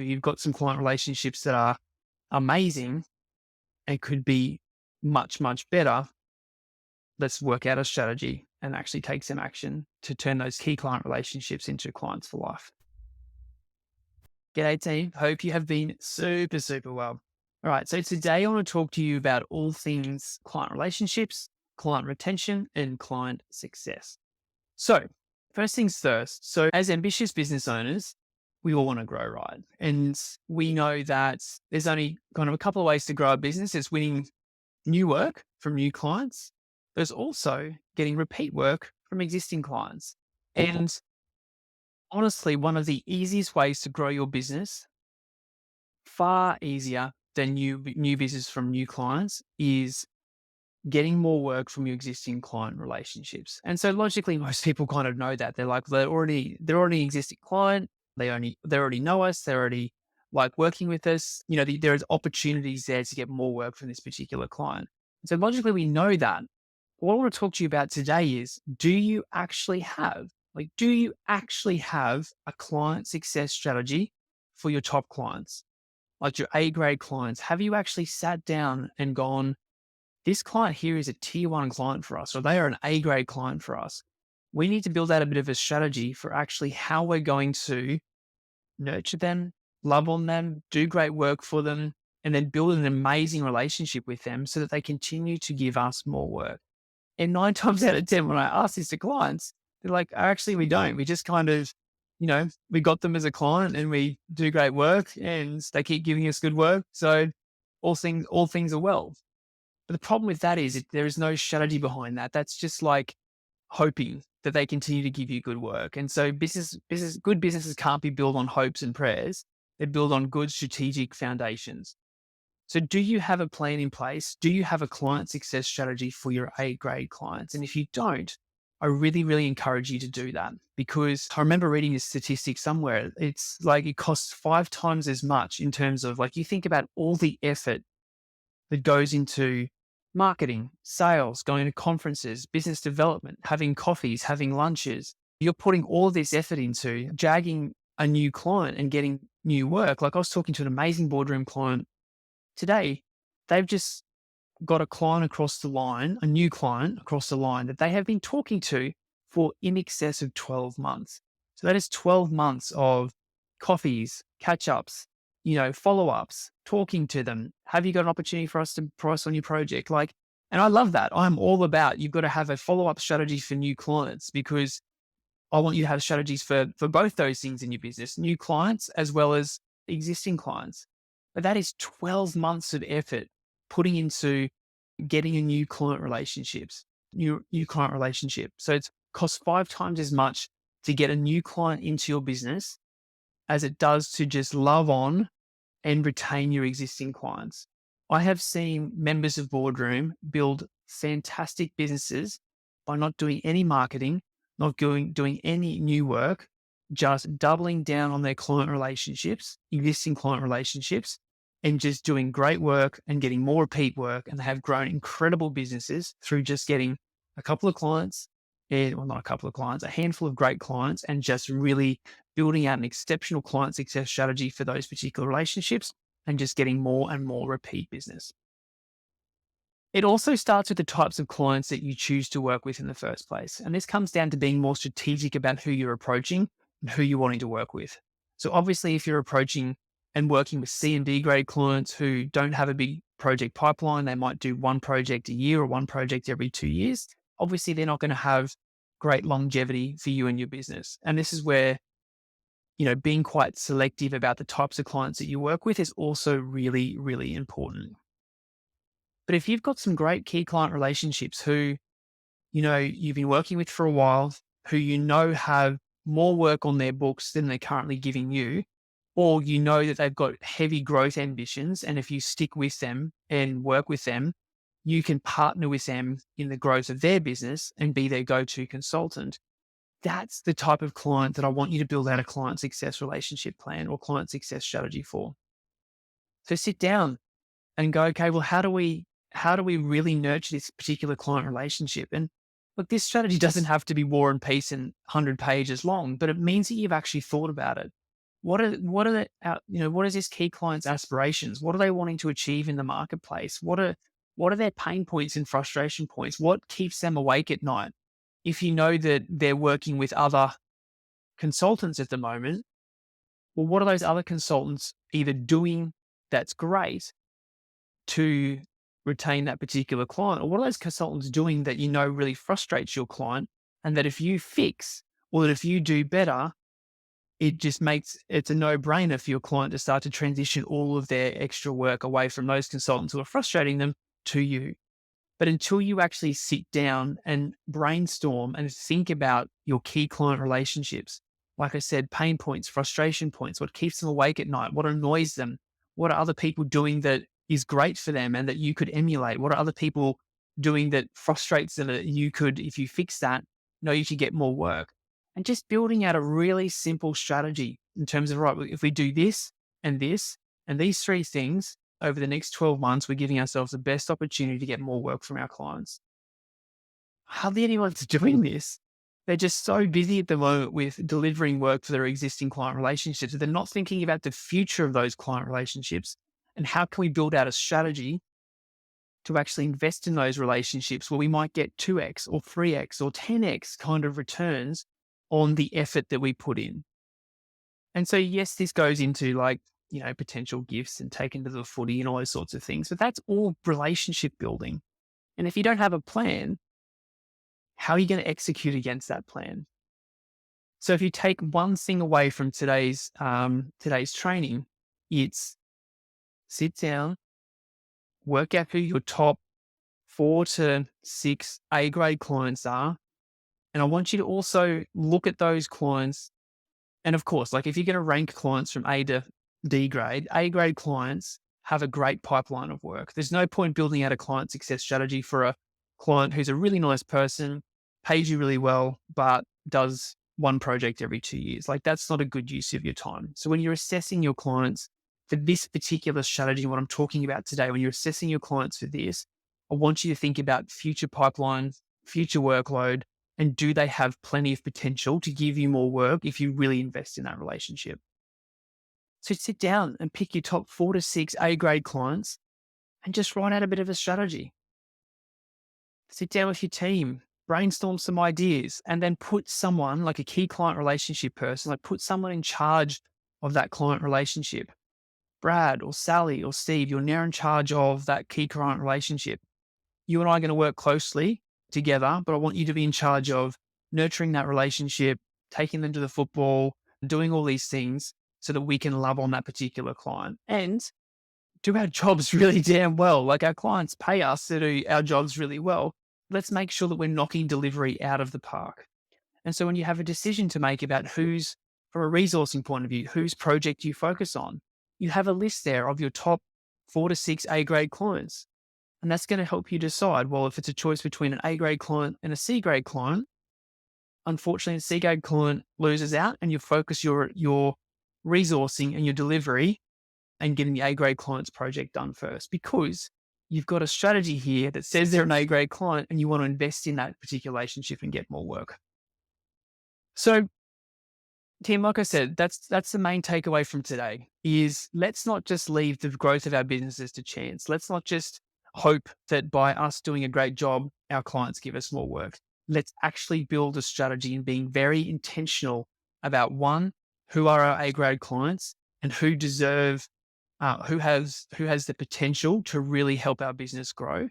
You've got some client relationships that are amazing and could be much, much better. Let's work out a strategy and actually take some action to turn those key client relationships into clients for life. G'day team. Hope you have been super, super well. All right. So today I want to talk to you about all things client relationships, client retention, and client success. So first things first. So as ambitious business owners, we all want to grow, right? And we know that there's only kind of a couple of ways to grow a business. It's winning new work from new clients. There's also getting repeat work from existing clients. And honestly, one of the easiest ways to grow your business, far easier than new business from new clients, is getting more work from your existing client relationships. And so logically, most people kind of know that. They're like, they're already an existing client. They already know us. They already like working with us. There's opportunities there to get more work from this particular client. So logically, we know that. What I want to talk to you about today is, do you actually have a client success strategy for your top clients, like your A grade clients? Have you actually sat down and gone, this client here is a tier one client for us, or they are an A grade client for us? We need to build out a bit of a strategy for actually how we're going to nurture them, love on them, do great work for them, and then build an amazing relationship with them so that they continue to give us more work. And 9 times out of 10, when I ask this to clients, they're like, "Oh, actually, we don't. We just kind of, we got them as a client and we do great work and they keep giving us good work. So all things are well." But the problem with that is there is no strategy behind that. That's just like hoping that they continue to give you good work. And so good businesses can't be built on hopes and prayers. They're built on good strategic foundations. So do you have a plan in place? Do you have a client success strategy for your A grade clients? And if you don't, I really, really encourage you to do that, because I remember reading this statistic somewhere. It's like it costs 5 times as much in terms of, like, you think about all the effort that goes into marketing, sales, going to conferences, business development, having coffees, having lunches. You're putting all this effort into jagging a new client and getting new work. Like, I was talking to an amazing boardroom client today. They've just got a new client across the line that they have been talking to for in excess of 12 months. So that is 12 months of coffees, catch ups, follow ups, talking to them. Have you got an opportunity for us to price on your project? And I love that. I'm all about, you've got to have a follow up strategy for new clients, because I want you to have strategies for both those things in your business, new clients as well as existing clients. But that is 12 months of effort putting into getting a new client relationship. So it's costs 5 times as much to get a new client into your business as it does to just love on and retain your existing clients. I have seen members of Boardroom build fantastic businesses by not doing any marketing, not doing any new work, just doubling down on their existing client relationships, and just doing great work and getting more repeat work. And they have grown incredible businesses through just getting a couple of clients, not a couple of clients, a handful of great clients, and just really building out an exceptional client success strategy for those particular relationships, and just getting more and more repeat business. It also starts with the types of clients that you choose to work with in the first place. And this comes down to being more strategic about who you're approaching and who you're wanting to work with. So obviously, if you're approaching and working with C and D grade clients who don't have a big project pipeline, they might do one project a year or one project every 2 years. Obviously, they're not going to have great longevity for you and your business. And this is where, being quite selective about the types of clients that you work with is also really, really important. But if you've got some great key client relationships who, you've been working with for a while, who have more work on their books than they're currently giving you, or that they've got heavy growth ambitions, and if you stick with them and work with them, you can partner with them in the growth of their business and be their go-to consultant. That's the type of client that I want you to build out a client success relationship plan or client success strategy for. So sit down and go, okay, well, how do we really nurture this particular client relationship? And look, this strategy doesn't have to be war and peace and 100 pages long, but it means that you've actually thought about it. what is this key client's aspirations? What are they wanting to achieve in the marketplace? What are their pain points and frustration points? What keeps them awake at night? If you know that they're working with other consultants at the moment, well, what are those other consultants either doing that's great to retain that particular client? Or what are those consultants doing that you know really frustrates your client? And that if you fix, or that if you do better, it's a no brainer for your client to start to transition all of their extra work away from those consultants who are frustrating them to you. But until you actually sit down and brainstorm and think about your key client relationships, like I said, pain points, frustration points, what keeps them awake at night, what annoys them, what are other people doing that is great for them and that you could emulate? What are other people doing that frustrates them that you could, if you fix that, know you could get more work? And just building out a really simple strategy in terms of, right, if we do this and this and these three things, over the next 12 months, we're giving ourselves the best opportunity to get more work from our clients. Hardly anyone's doing this. They're just so busy at the moment with delivering work for their existing client relationships. They're not thinking about the future of those client relationships and how can we build out a strategy to actually invest in those relationships where we might get 2x or 3x or 10x kind of returns on the effort that we put in. And so, yes, this goes into potential gifts and taking to the footy and all those sorts of things, but that's all relationship building. And if you don't have a plan, how are you going to execute against that plan? So if you take one thing away from today's training, it's sit down, work out who your top 4 to 6 A grade clients are. And I want you to also look at those clients. And of course, if you're going to rank clients from A to D grade, A grade clients have a great pipeline of work. There's no point building out a client success strategy for a client who's a really nice person, pays you really well, but does one project every 2 years. That's not a good use of your time. So when you're assessing your clients for this particular strategy, what I'm talking about today, when you're assessing your clients for this, I want you to think about future pipelines, future workload, and do they have plenty of potential to give you more work if you really invest in that relationship? So sit down and pick your top 4 to 6 A grade clients and just write out a bit of a strategy. Sit down with your team, brainstorm some ideas, and then put someone like a key client relationship person, put someone in charge of that client relationship. Brad or Sally or Steve, you're now in charge of that key client relationship. You and I are going to work closely together, but I want you to be in charge of nurturing that relationship, taking them to the football, doing all these things so that we can love on that particular client and do our jobs really damn well. Our clients pay us to do our jobs really well. Let's make sure that we're knocking delivery out of the park. And so when you have a decision to make about who's, from a resourcing point of view, whose project you focus on, you have a list there of your top 4 to 6 A grade clients. And that's going to help you decide, well, if it's a choice between an A grade client and a C grade client, unfortunately, the C grade client loses out and you focus your resourcing and your delivery and getting the A grade client's project done first, because you've got a strategy here that says they're an A grade client and you want to invest in that particular relationship and get more work. So, Tim, like I said, that's the main takeaway from today is let's not just leave the growth of our businesses to chance. Let's not just hope that by us doing a great job, our clients give us more work. Let's actually build a strategy and being very intentional about one, who are our A grade clients and who deserve, who has the potential to really help our business grow.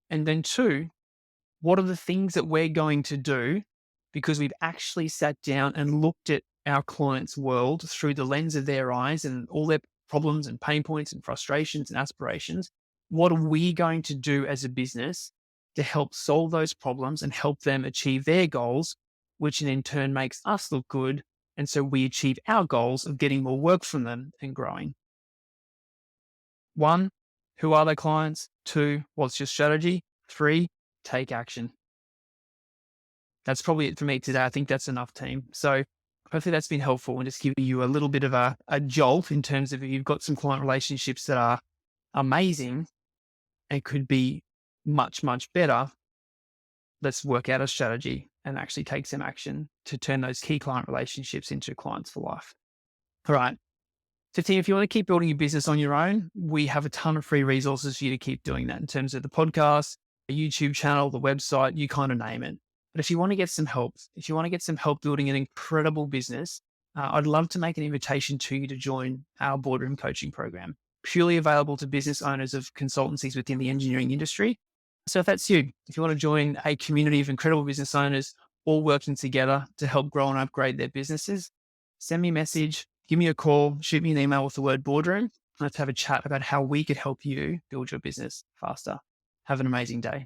And then two, what are the things that we're going to do because we've actually sat down and looked at our clients' world through the lens of their eyes and all their problems and pain points and frustrations and aspirations. What are we going to do as a business to help solve those problems and help them achieve their goals, which in turn makes us look good. And so we achieve our goals of getting more work from them and growing. One, who are their clients? Two, what's your strategy? Three, take action. That's probably it for me today. I think that's enough, team. So hopefully that's been helpful and just giving you a little bit of a jolt in terms of if you've got some client relationships that are amazing and could be much, much better. Let's work out a strategy and actually take some action to turn those key client relationships into clients for life. All right. So, team, if you want to keep building your business on your own, we have a ton of free resources for you to keep doing that in terms of the podcast, the YouTube channel, the website, you kind of name it. But if you want to get some help, if you want to get some help building an incredible business, I'd love to make an invitation to you to join our boardroom coaching program, purely available to business owners of consultancies within the engineering industry. So if that's you, if you want to join a community of incredible business owners all working together to help grow and upgrade their businesses, send me a message, give me a call, shoot me an email with the word boardroom. Let's have a chat about how we could help you build your business faster. Have an amazing day.